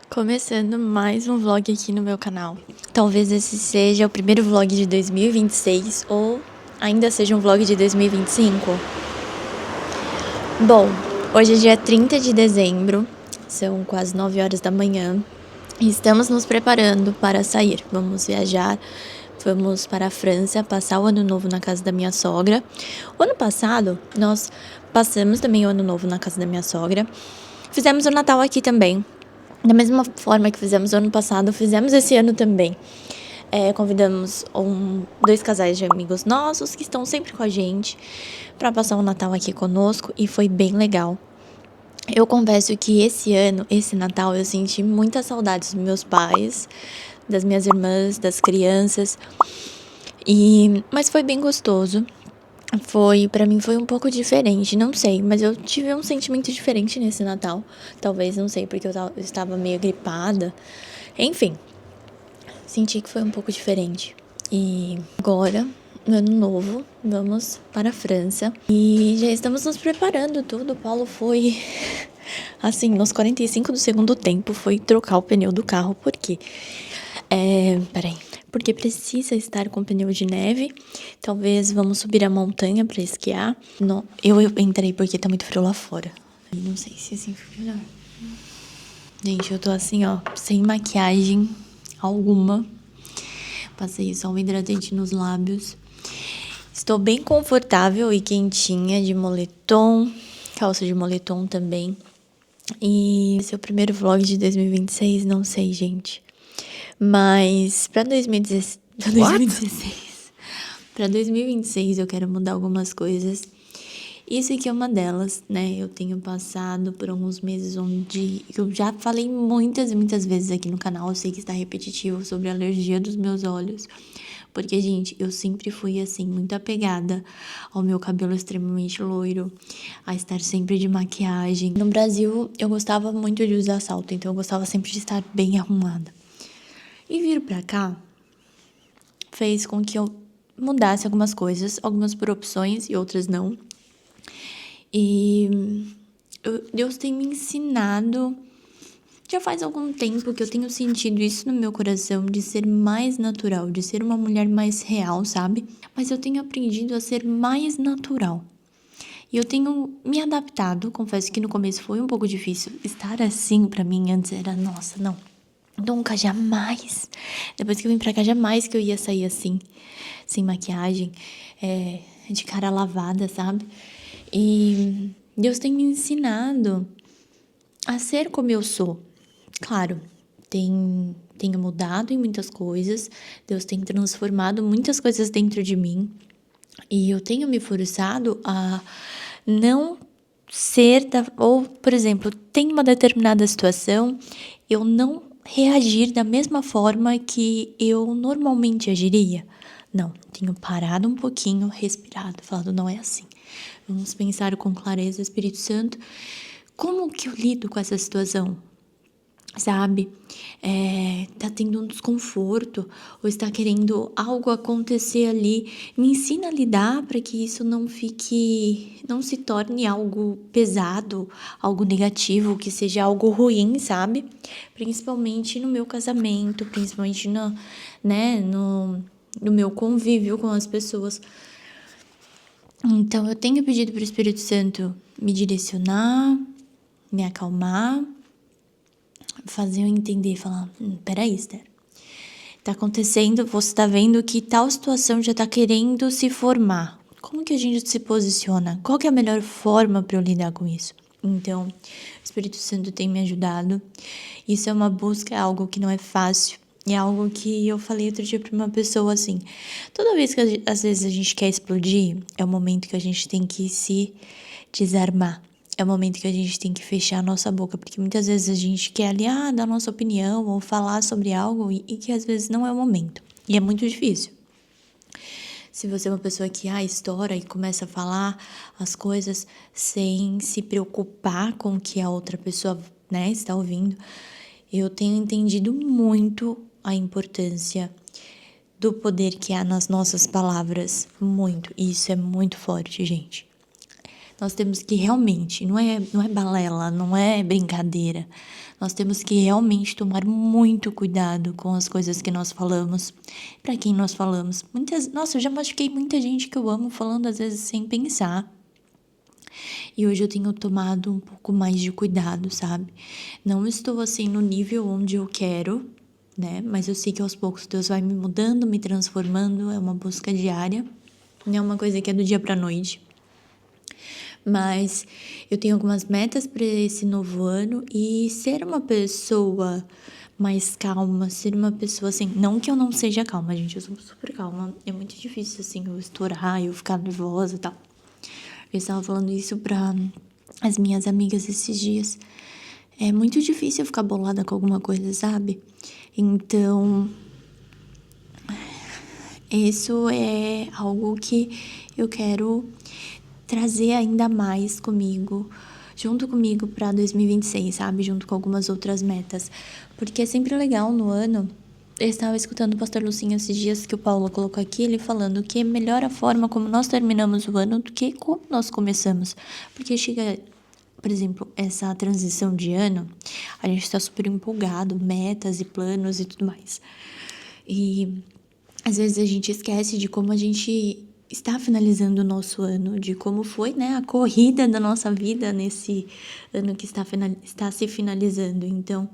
Começando mais um vlog aqui no meu canal. Talvez esse seja o primeiro vlog de 2026 ou ainda seja um vlog de 2025. Bom, hoje é dia 30 de dezembro, são quase 9 horas da manhã e estamos nos preparando para sair. Vamos viajar, vamos para a França, passar o ano novo na casa da minha sogra. O ano passado, nós passamos também o ano novo na casa da minha sogra. Fizemos o Natal aqui também. Da mesma forma que fizemos o ano passado, fizemos esse ano também. Convidamos 2 casais de amigos nossos que estão sempre com a gente para passar o Natal aqui conosco e foi bem legal. Eu confesso que esse Natal, eu senti muita saudade dos meus pais, das minhas irmãs, das crianças. Mas foi bem gostoso. Pra mim foi um pouco diferente, não sei, mas eu tive um sentimento diferente nesse Natal. Talvez, não sei, porque eu estava meio gripada. Enfim, senti que foi um pouco diferente. E agora, no ano novo, vamos para a França. E já estamos nos preparando tudo. O Paulo foi, assim, nos 45 do segundo tempo, foi trocar o pneu do carro. Por quê? Porque precisa estar com pneu de neve. Talvez vamos subir a montanha para esquiar. Não, eu entrei porque tá muito frio lá fora. Não sei se assim fica melhor. Gente, eu tô assim, ó, sem maquiagem alguma. Passei só um hidratante nos lábios. Estou bem confortável e quentinha de moletom. Calça de moletom também. E esse é o primeiro vlog de 2026, não sei, gente. Mas pra 2016, pra 2026 eu quero mudar algumas coisas. Isso aqui é uma delas, né? Eu tenho passado por alguns meses onde eu já falei muitas e muitas vezes aqui no canal, eu sei que está repetitivo, sobre a alergia dos meus olhos. Porque, gente, eu sempre fui, assim, muito apegada ao meu cabelo extremamente loiro, a estar sempre de maquiagem. No Brasil, eu gostava muito de usar salto, então eu gostava sempre de estar bem arrumada. E vir pra cá fez com que eu mudasse algumas coisas, algumas por opções e outras não. E Deus tem me ensinado, já faz algum tempo que eu tenho sentido isso no meu coração, de ser mais natural, de ser uma mulher mais real, sabe? Mas eu tenho aprendido a ser mais natural. E eu tenho me adaptado, confesso que no começo foi um pouco difícil. Estar assim pra mim antes era, nossa, não. Nunca, jamais. Depois que eu vim pra cá, jamais que eu ia sair assim, sem maquiagem, de cara lavada, sabe? E Deus tem me ensinado a ser como eu sou. Claro, tenho mudado em muitas coisas, Deus tem transformado muitas coisas dentro de mim. E eu tenho me forçado a não ser ou, por exemplo, tem uma determinada situação, eu não reagir da mesma forma que eu normalmente agiria. Não, tenho parado um pouquinho, respirado, falado, não é assim. Vamos pensar com clareza, Espírito Santo, como que eu lido com essa situação? Sabe? Tá tendo um desconforto ou está querendo algo acontecer ali. Me ensina a lidar para que isso não se torne algo pesado, algo negativo, que seja algo ruim, sabe? Principalmente no meu casamento, principalmente no meu convívio com as pessoas. Então, eu tenho pedido para o Espírito Santo me direcionar, me acalmar, fazer eu entender, falar, peraí, Esther, tá acontecendo, você tá vendo que tal situação já tá querendo se formar. Como que a gente se posiciona? Qual que é a melhor forma para eu lidar com isso? Então, o Espírito Santo tem me ajudado. Isso é uma busca, é algo que não é fácil. É algo que eu falei outro dia pra uma pessoa assim. Toda vez que às vezes a gente quer explodir, é o momento que a gente tem que se desarmar. É o momento que a gente tem que fechar a nossa boca, porque muitas vezes a gente quer ali, dar nossa opinião ou falar sobre algo e que às vezes não é o momento. E é muito difícil. Se você é uma pessoa que estoura e começa a falar as coisas sem se preocupar com o que a outra pessoa, está ouvindo, eu tenho entendido muito a importância do poder que há nas nossas palavras. Muito. E isso é muito forte, gente. Nós temos que realmente, não é balela, não é brincadeira. Nós temos que realmente tomar muito cuidado com as coisas que nós falamos, para quem nós falamos. Nossa, eu já machuquei muita gente que eu amo falando às vezes sem pensar. E hoje eu tenho tomado um pouco mais de cuidado, sabe? Não estou assim no nível onde eu quero, né? Mas eu sei que aos poucos Deus vai me mudando, me transformando, é uma busca diária. Não é uma coisa que é do dia pra noite. Mas eu tenho algumas metas para esse novo ano e ser uma pessoa mais calma, ser uma pessoa assim, não que eu não seja calma, gente, eu sou super calma. É muito difícil assim eu estourar, eu ficar nervosa e tal. Eu estava falando isso para as minhas amigas esses dias. É muito difícil eu ficar bolada com alguma coisa, sabe? Então, isso é algo que eu quero trazer ainda mais comigo, junto comigo para 2026, sabe? Junto com algumas outras metas. Porque é sempre legal no ano. Eu estava escutando o pastor Lucinho esses dias que o Paulo colocou aqui, ele falando que é melhor a forma como nós terminamos o ano do que como nós começamos. Porque chega, por exemplo, essa transição de ano, a gente está super empolgado, metas e planos e tudo mais. E às vezes a gente esquece de como a gente está finalizando o nosso ano, de como foi, né, a corrida da nossa vida nesse ano que está se finalizando. Então,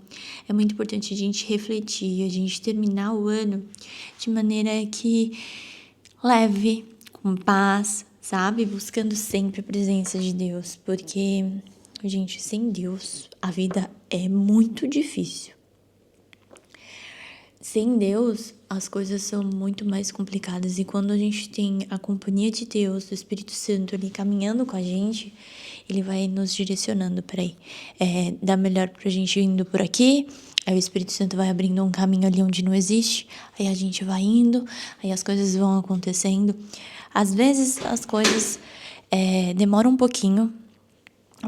é muito importante a gente refletir, a gente terminar o ano de maneira que leve, com paz, sabe? Buscando sempre a presença de Deus, porque, gente, sem Deus a vida é muito difícil. Sem Deus, as coisas são muito mais complicadas. E quando a gente tem a companhia de Deus, do Espírito Santo ali caminhando com a gente, ele vai nos direcionando. Peraí, dá melhor pra gente indo por aqui. Aí o Espírito Santo vai abrindo um caminho ali onde não existe. Aí a gente vai indo, aí as coisas vão acontecendo. Às vezes as coisas demoram um pouquinho,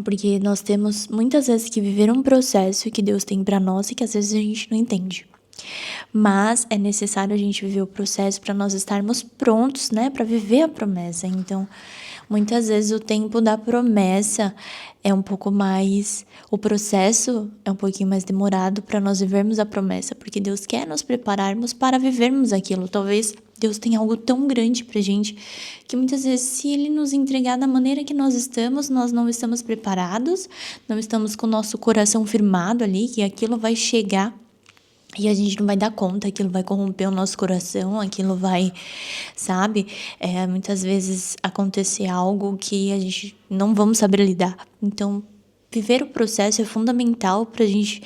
porque nós temos muitas vezes que viver um processo que Deus tem pra nós e que às vezes a gente não entende. Mas é necessário a gente viver o processo para nós estarmos prontos, né, para viver a promessa. Então, muitas vezes o tempo da promessa é um pouco mais, o processo é um pouquinho mais demorado para nós vivermos a promessa, porque Deus quer nos prepararmos para vivermos aquilo. Talvez Deus tenha algo tão grande pra gente que muitas vezes, se Ele nos entregar da maneira que nós não estamos preparados, não estamos com o nosso coração firmado ali, que aquilo vai chegar. E a gente não vai dar conta, aquilo vai corromper o nosso coração, aquilo vai, sabe? Muitas vezes acontecer algo que a gente não vamos saber lidar. Então, viver o processo é fundamental para a gente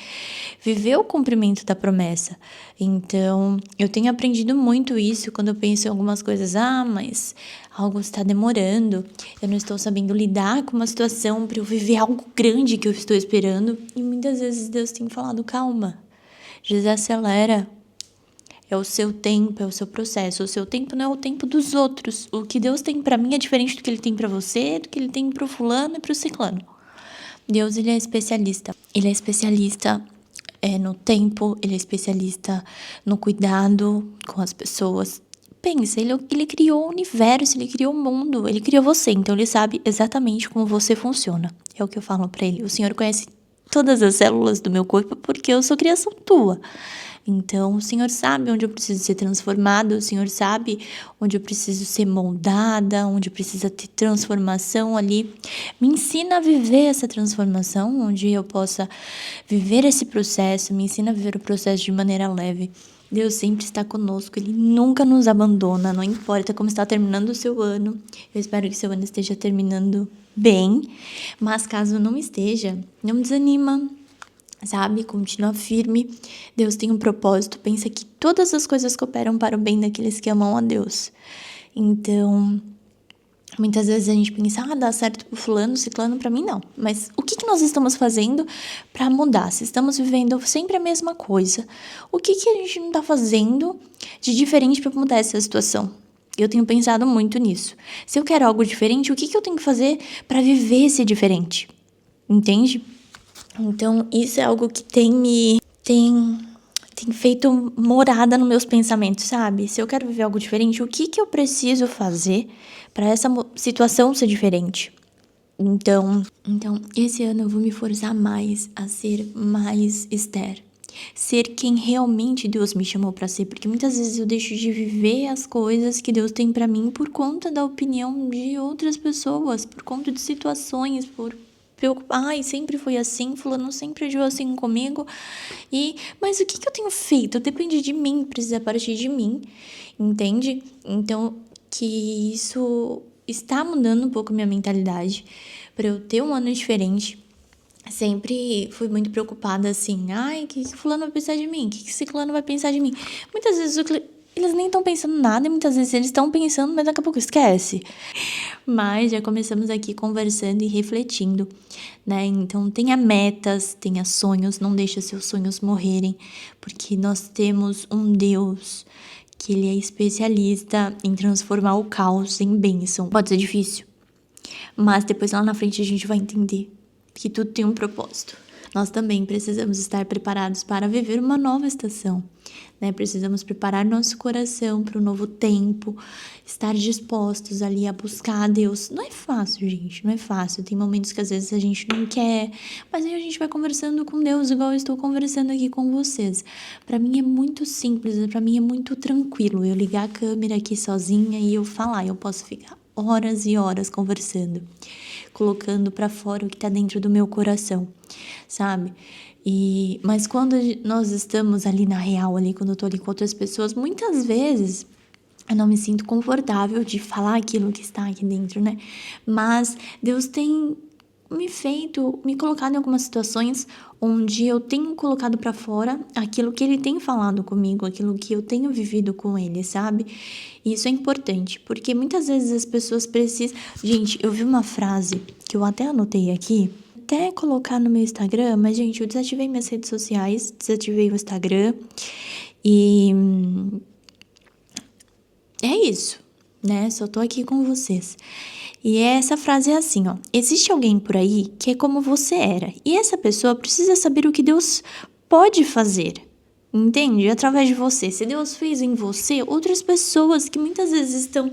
viver o cumprimento da promessa. Então, eu tenho aprendido muito isso quando eu penso em algumas coisas. Mas algo está demorando, eu não estou sabendo lidar com uma situação para eu viver algo grande que eu estou esperando. E muitas vezes Deus tem falado, calma. Desacelera, é o seu tempo, é o seu processo. O seu tempo não é o tempo dos outros. O que Deus tem pra mim é diferente do que Ele tem pra você, do que Ele tem pro fulano e pro ciclano. Deus, Ele é especialista. Ele é especialista no tempo, Ele é especialista no cuidado com as pessoas. Pensa, ele criou o universo, Ele criou o mundo, Ele criou você. Então, Ele sabe exatamente como você funciona. É o que eu falo pra Ele. O Senhor conhece todas as células do meu corpo porque eu sou criação tua. Então, o Senhor sabe onde eu preciso ser transformada, o Senhor sabe onde eu preciso ser moldada, onde precisa ter transformação ali. Me ensina a viver essa transformação, onde eu possa viver esse processo, me ensina a viver o processo de maneira leve. Deus sempre está conosco, Ele nunca nos abandona, não importa como está terminando o seu ano. Eu espero que seu ano esteja terminando bem, mas caso não esteja, não desanima, sabe? Continua firme. Deus tem um propósito. Pensa que todas as coisas cooperam para o bem daqueles que amam a Deus. Então, muitas vezes a gente pensa, dá certo pro fulano, ciclano, pra mim não. Mas o que nós estamos fazendo pra mudar? Se estamos vivendo sempre a mesma coisa, o que a gente não tá fazendo de diferente pra mudar essa situação? Eu tenho pensado muito nisso. Se eu quero algo diferente, o que eu tenho que fazer pra viver esse diferente? Entende? Então, isso é algo que tem feito morada nos meus pensamentos, sabe? Se eu quero viver algo diferente, o que eu preciso fazer para essa situação ser diferente? Então, esse ano eu vou me forçar mais a ser mais Esther. Ser quem realmente Deus me chamou pra ser, porque muitas vezes eu deixo de viver as coisas que Deus tem pra mim por conta da opinião de outras pessoas, por conta de situações, por preocupar, ai, sempre foi assim, fulano sempre agiu assim comigo. Mas o que eu tenho feito? Depende de mim, precisa partir de mim, entende? Então, que isso está mudando um pouco a minha mentalidade para eu ter um ano diferente. Sempre fui muito preocupada assim, ai, o que fulano vai pensar de mim? O que ciclano vai pensar de mim? Muitas vezes eles nem estão pensando nada e muitas vezes eles estão pensando, mas daqui a pouco esquece. Mas já começamos aqui conversando e refletindo, né? Então tenha metas, tenha sonhos, não deixe seus sonhos morrerem, porque nós temos um Deus que ele é especialista em transformar o caos em bênção. Pode ser difícil, mas depois lá na frente a gente vai entender que tudo tem um propósito. Nós também precisamos estar preparados para viver uma nova estação, né? Precisamos preparar nosso coração para o novo tempo, estar dispostos ali a buscar a Deus. Não é fácil, gente, não é fácil. Tem momentos que às vezes a gente não quer, mas aí a gente vai conversando com Deus, igual eu estou conversando aqui com vocês. Para mim é muito simples, para mim é muito tranquilo eu ligar a câmera aqui sozinha e eu falar. Eu posso ficar horas e horas conversando, colocando para fora o que tá dentro do meu coração, sabe? Mas quando nós estamos ali na real, ali quando eu tô ali com outras pessoas, muitas vezes eu não me sinto confortável de falar aquilo que está aqui dentro, né? Mas Deus tem me colocado em algumas situações onde eu tenho colocado pra fora aquilo que ele tem falado comigo, aquilo que eu tenho vivido com ele, sabe? E isso é importante, porque muitas vezes as pessoas precisam... Gente, eu vi uma frase que eu até anotei aqui, até colocar no meu Instagram, mas, gente, eu desativei minhas redes sociais, desativei o Instagram e é isso, né? Só tô aqui com vocês. E essa frase é assim, ó: existe alguém por aí que é como você era, e essa pessoa precisa saber o que Deus pode fazer, entende? Através de você. Se Deus fez em você, outras pessoas que muitas vezes estão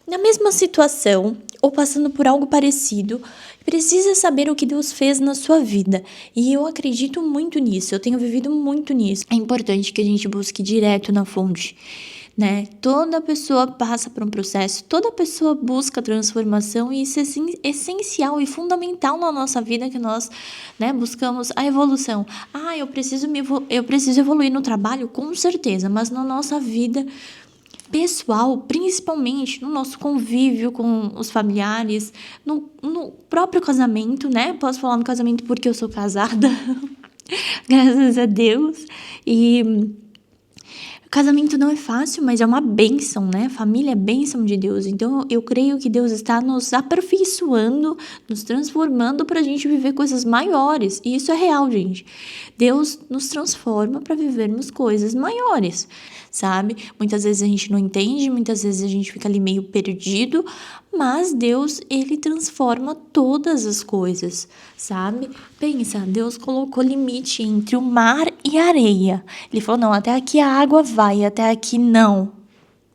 na mesma situação ou passando por algo parecido, precisa saber o que Deus fez na sua vida. E eu acredito muito nisso, eu tenho vivido muito nisso. É importante que a gente busque direto na fonte, né? Toda pessoa passa por um processo, toda pessoa busca transformação e isso é essencial e fundamental na nossa vida, que nós, né, buscamos a evolução. Eu preciso evoluir no trabalho, com certeza, mas na nossa vida pessoal, principalmente no nosso convívio com os familiares, no próprio casamento, né? Posso falar no casamento porque eu sou casada, graças a Deus. E casamento não é fácil, mas é uma bênção, né? Família é bênção de Deus. Então, eu creio que Deus está nos aperfeiçoando, nos transformando para a gente viver coisas maiores. E isso é real, gente. Deus nos transforma para vivermos coisas maiores, sabe? Muitas vezes a gente não entende, muitas vezes a gente fica ali meio perdido, mas Deus, ele transforma todas as coisas, sabe? Pensa, Deus colocou limite entre o mar e a areia. Ele falou, não, até aqui a água vai, até aqui não.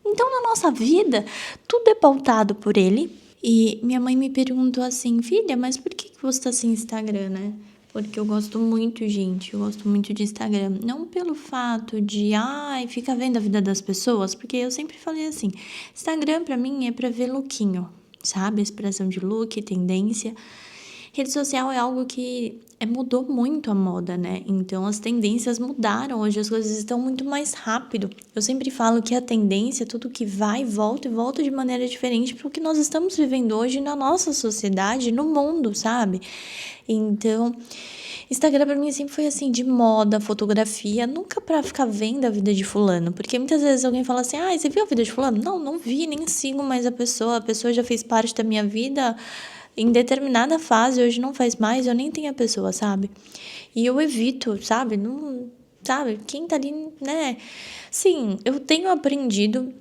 Então, na nossa vida, tudo é pautado por ele. E minha mãe me perguntou assim, filha, mas por que você tá sem Instagram, né? Porque eu gosto muito, gente, eu gosto muito de Instagram. Não pelo fato de, fica vendo a vida das pessoas, porque eu sempre falei assim, Instagram pra mim é pra ver lookinho, sabe? Expressão de look, tendência. Rede social é algo que mudou muito a moda, né? Então as tendências mudaram, hoje as coisas estão muito mais rápido. Eu sempre falo que a tendência, tudo que vai e volta de maneira diferente para o que nós estamos vivendo hoje na nossa sociedade, no mundo, sabe? Então, Instagram pra mim sempre foi assim, de moda, fotografia, nunca pra ficar vendo a vida de fulano, porque muitas vezes alguém fala assim, você viu a vida de fulano? Não, não vi, nem sigo mais a pessoa já fez parte da minha vida em determinada fase, hoje não faz mais, eu nem tenho a pessoa, sabe? E eu evito, sabe? Não, sabe? Quem tá ali, né? Sim, eu tenho aprendido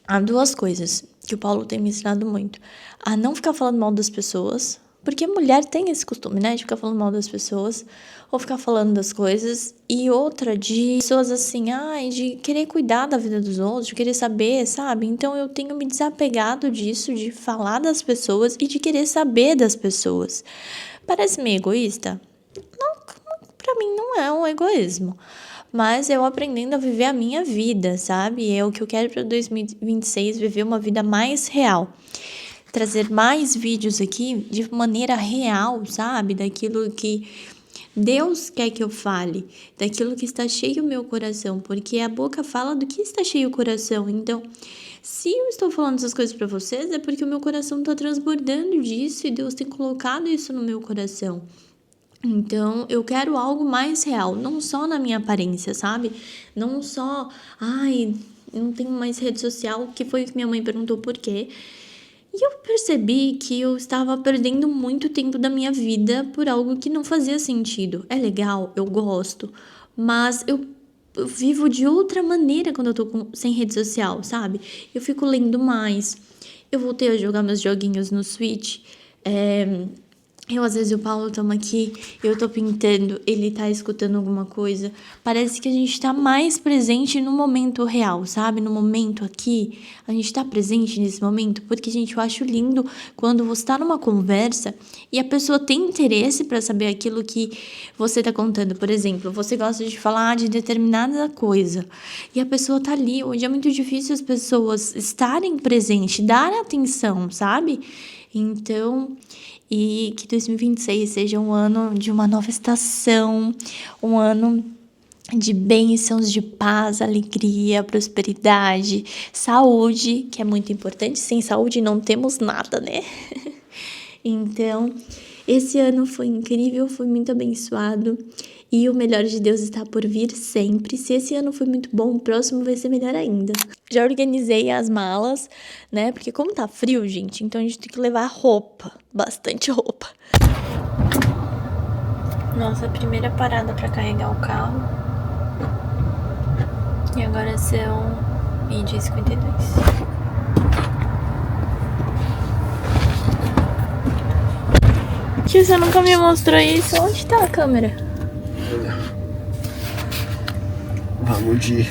a duas coisas que o Paulo tem me ensinado muito. A não ficar falando mal das pessoas, Porque mulher tem esse costume, né? De ficar falando mal das pessoas ou ficar falando das coisas. E outra de pessoas assim, de querer cuidar da vida dos outros, de querer saber, sabe? Então eu tenho me desapegado disso, de falar das pessoas e de querer saber das pessoas. Parece meio egoísta? Não, pra mim não é um egoísmo. Mas eu aprendendo a viver a minha vida, sabe? É o que eu quero para 2026, viver uma vida mais real. Trazer mais vídeos aqui de maneira real, sabe? Daquilo que Deus quer que eu fale, daquilo que está cheio o meu coração, porque a boca fala do que está cheio o coração. Então, se eu estou falando essas coisas para vocês, é porque o meu coração está transbordando disso e Deus tem colocado isso no meu coração. Então, eu quero algo mais real, não só na minha aparência, sabe? Não só, não tenho mais rede social, que foi o que minha mãe perguntou por quê. E eu percebi que eu estava perdendo muito tempo da minha vida por algo que não fazia sentido. É legal, eu gosto, mas eu vivo de outra maneira quando eu tô sem rede social, sabe? Eu fico lendo mais, eu voltei a jogar meus joguinhos no Switch, às vezes o Paulo toma aqui, eu tô pintando, ele tá escutando alguma coisa. Parece que a gente tá mais presente no momento real, sabe? No momento aqui, a gente tá presente nesse momento, porque, gente, eu acho lindo quando você tá numa conversa e a pessoa tem interesse pra saber aquilo que você tá contando. Por exemplo, você gosta de falar de determinada coisa e a pessoa tá ali. Hoje é muito difícil as pessoas estarem presentes, darem atenção, sabe? Então, e que 2026 seja um ano de uma nova estação, um ano de bênçãos, de paz, alegria, prosperidade, saúde, que é muito importante. Sem saúde não temos nada, né? Então, esse ano foi incrível, foi muito abençoado e o melhor de Deus está por vir sempre. Se esse ano foi muito bom, o próximo vai ser melhor ainda. Já organizei as malas, né? Porque como tá frio, gente, então a gente tem que levar roupa, bastante roupa. Nossa primeira parada para carregar o carro. E agora são 12h52. Tio, você nunca me mostrou isso? Onde tá a câmera? Vamos de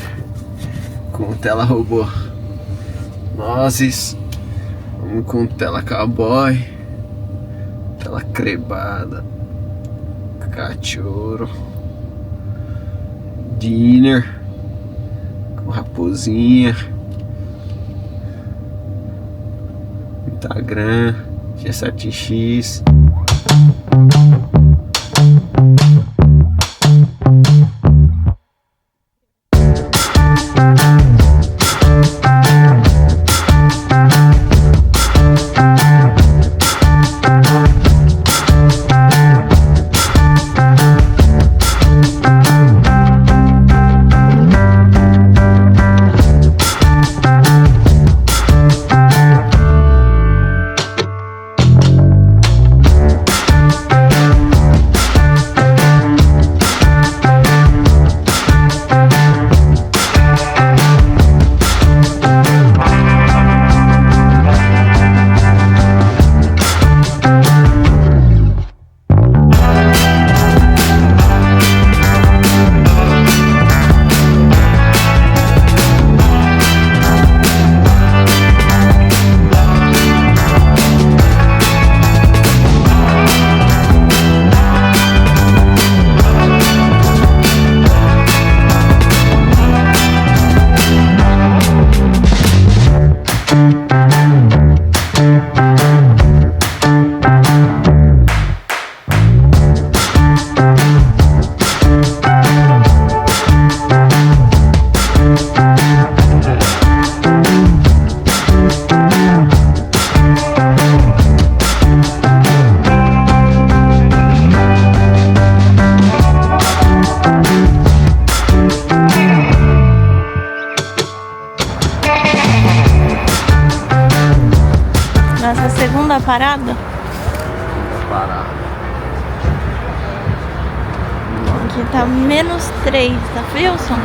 com tela robô. Nozes. Vamos com tela cowboy. Tela crebada. Cachorro. Dinner. Com raposinha. Instagram. G7X. Segunda parada? Aqui tá -3, tá frio, som?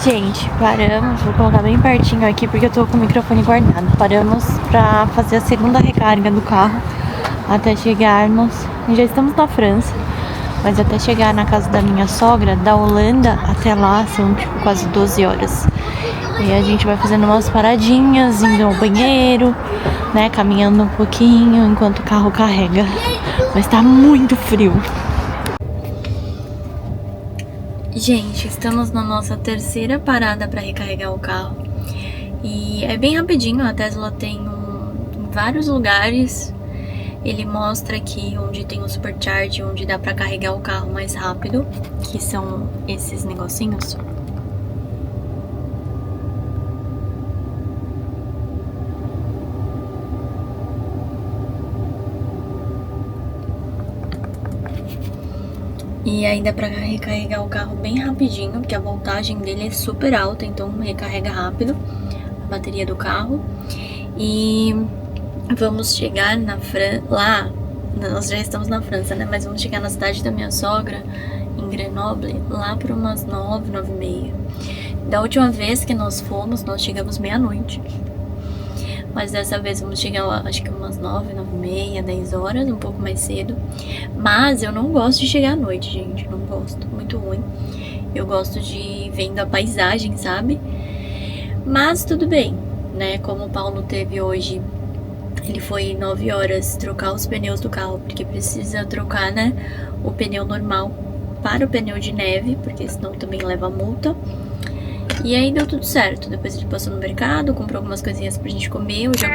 Gente, paramos, vou colocar bem pertinho aqui porque eu tô com o microfone guardado. Paramos pra fazer a segunda recarga do carro até chegarmos, já estamos na França, mas até chegar na casa da minha sogra, da Holanda até lá são tipo quase 12 horas. E a gente vai fazendo umas paradinhas, indo ao banheiro, né, caminhando um pouquinho enquanto o carro carrega. Mas tá muito frio. Gente, estamos na nossa terceira parada para recarregar o carro. E é bem rapidinho, a Tesla tem em vários lugares. Ele mostra aqui onde tem o supercharge, onde dá para carregar o carro mais rápido, que são esses negocinhos. E aí dá pra recarregar o carro bem rapidinho, porque a voltagem dele é super alta, então recarrega rápido a bateria do carro. E vamos chegar na França, lá, nós já estamos na França, né? Mas vamos chegar na cidade da minha sogra, em Grenoble, lá por umas 9, 9h30. Da última vez que nós fomos, nós chegamos meia-noite. Mas dessa vez vamos chegar, acho que umas 9, 9h30, 10 horas, um pouco mais cedo. Mas eu não gosto de chegar à noite, gente. Não gosto, muito ruim. Eu gosto de ir vendo a paisagem, sabe? Mas tudo bem, né? Como o Paulo teve hoje, ele foi 9 horas trocar os pneus do carro, porque precisa trocar, né? O pneu normal para o pneu de neve, porque senão também leva multa. E aí deu tudo certo. Depois ele passou no mercado, comprou algumas coisinhas pra gente comer. Eu já